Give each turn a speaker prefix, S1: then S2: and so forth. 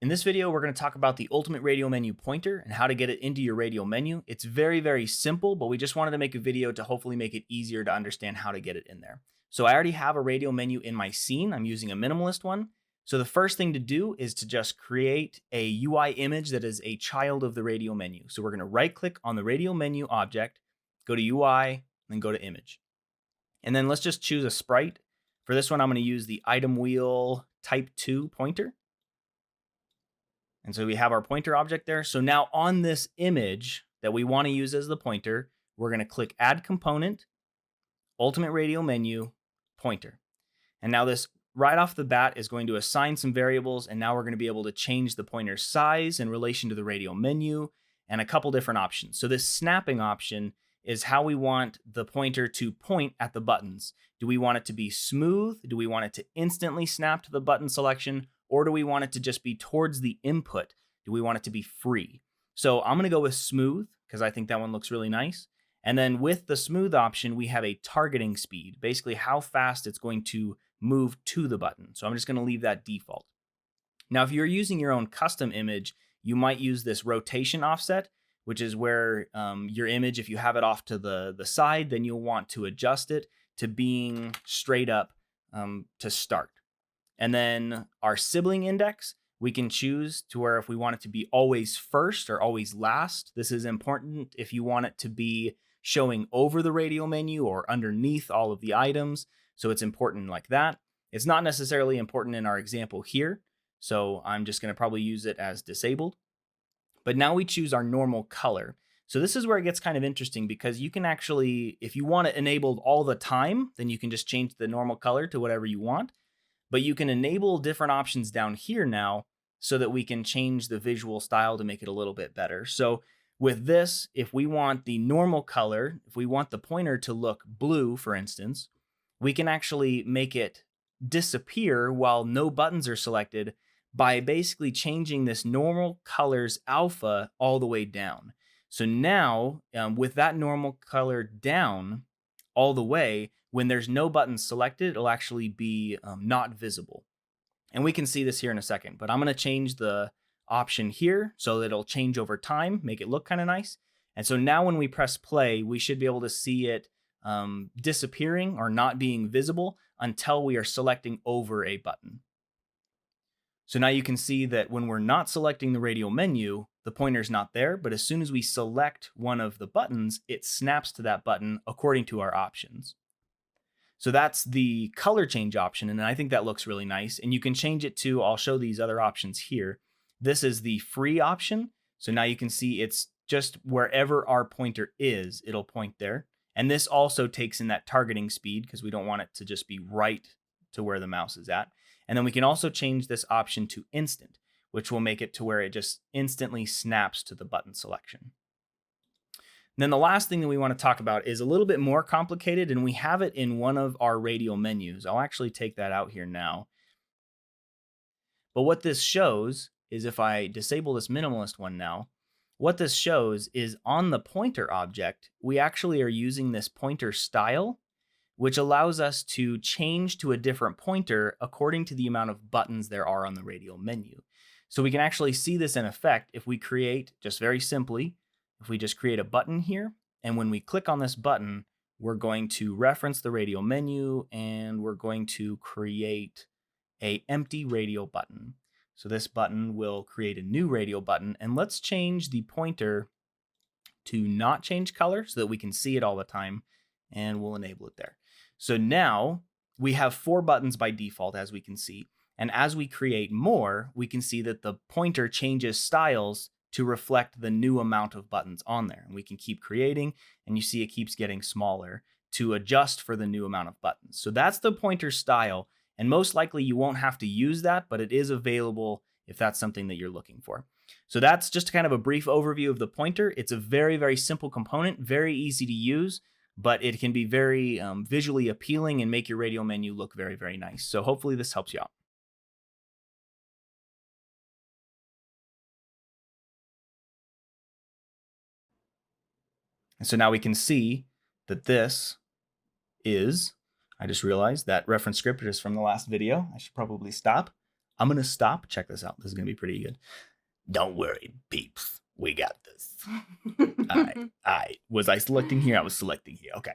S1: In this video, we're going to talk about the ultimate radial menu pointer and how to get it into your radial menu. It's very, very simple, but we just wanted to make a video to hopefully make it easier to understand how to get it in there. So I already have a radial menu in my scene. I'm using a minimalist one. So the first thing to do is to just create a UI image that is a child of the radial menu. So we're going to right click on the radial menu object, go to UI, then go to image. And then let's just choose a sprite. For this one, I'm going to use the item wheel type 2 pointer. And so we have our pointer object there. So now on this image that we want to use as the pointer, we're going to click Add Component, Ultimate Radial Menu, Pointer. And now this right off the bat is going to assign some variables, and now we're going to be able to change the pointer's size in relation to the radial menu and a couple different options. So this snapping option is how we want the pointer to point at the buttons. Do we want it to be smooth? Do we want it to instantly snap to the button selection? Or do we want it to just be towards the input? Do we want it to be free? So I'm going to go with smooth because I think that one looks really nice. And then with the smooth option, we have a targeting speed, basically how fast it's going to move to the button. So I'm just going to leave that default. Now, if you're using your own custom image, you might use this rotation offset, which is where your image, if you have it off to the side, then you'll want to adjust it to being straight up to start. And then our sibling index, we can choose to where if we want it to be always first or always last. This is important if you want it to be showing over the radial menu or underneath all of the items. So it's important like that. It's not necessarily important in our example here. So I'm just going to probably use it as disabled. But now we choose our normal color. So this is where it gets kind of interesting because you can actually, if you want it enabled all the time, then you can just change the normal color to whatever you want. But you can enable different options down here now so that we can change the visual style to make it a little bit better. So with this, if we want the normal color, if we want the pointer to look blue, for instance, we can actually make it disappear while no buttons are selected by basically changing this normal color's alpha all the way down. So now with that normal color down all the way, when there's no buttons selected, it'll actually be not visible. And we can see this here in a second, but I'm going to change the option here so that it'll change over time, make it look kind of nice. And so now when we press play, we should be able to see it disappearing or not being visible until we are selecting over a button. So now you can see that when we're not selecting the radial menu, the pointer's not there, but as soon as we select one of the buttons, it snaps to that button according to our options. So that's the color change option, and I think that looks really nice. And you can change it to, I'll show these other options here. This is the free option. So now you can see it's just wherever our pointer is, it'll point there. And this also takes in that targeting speed because we don't want it to just be right to where the mouse is at. And then we can also change this option to instant, which will make it to where it just instantly snaps to the button selection. Then the last thing that we want to talk about is a little bit more complicated, and we have it in one of our radial menus. I'll actually take that out here now. But what this shows is if I disable this minimalist one now, what this shows is on the pointer object, we actually are using this pointer style, which allows us to change to a different pointer according to the amount of buttons there are on the radial menu. So we can actually see this in effect if we create, just very simply, if we just create a button here, and when we click on this button, we're going to reference the radial menu and we're going to create an empty radial button. So this button will create a new radial button, and let's change the pointer to not change color so that we can see it all the time, and we'll enable it there. So now we have 4 buttons by default, as we can see. And as we create more, we can see that the pointer changes styles to reflect the new amount of buttons on there. And we can keep creating, and you see it keeps getting smaller to adjust for the new amount of buttons. So that's the pointer style. And most likely you won't have to use that, but it is available if that's something that you're looking for. So that's just kind of a brief overview of the pointer. It's a very, very simple component, very easy to use, but it can be very visually appealing and make your radial menu look very, very nice. So hopefully this helps you out. And so now we can see that this is, I just realized that reference script is from the last video. I should probably stop. I'm going to stop. Check this out. This is going to be pretty good. Don't worry, peeps. We got this. All right. Was I selecting here? I was selecting here. Okay.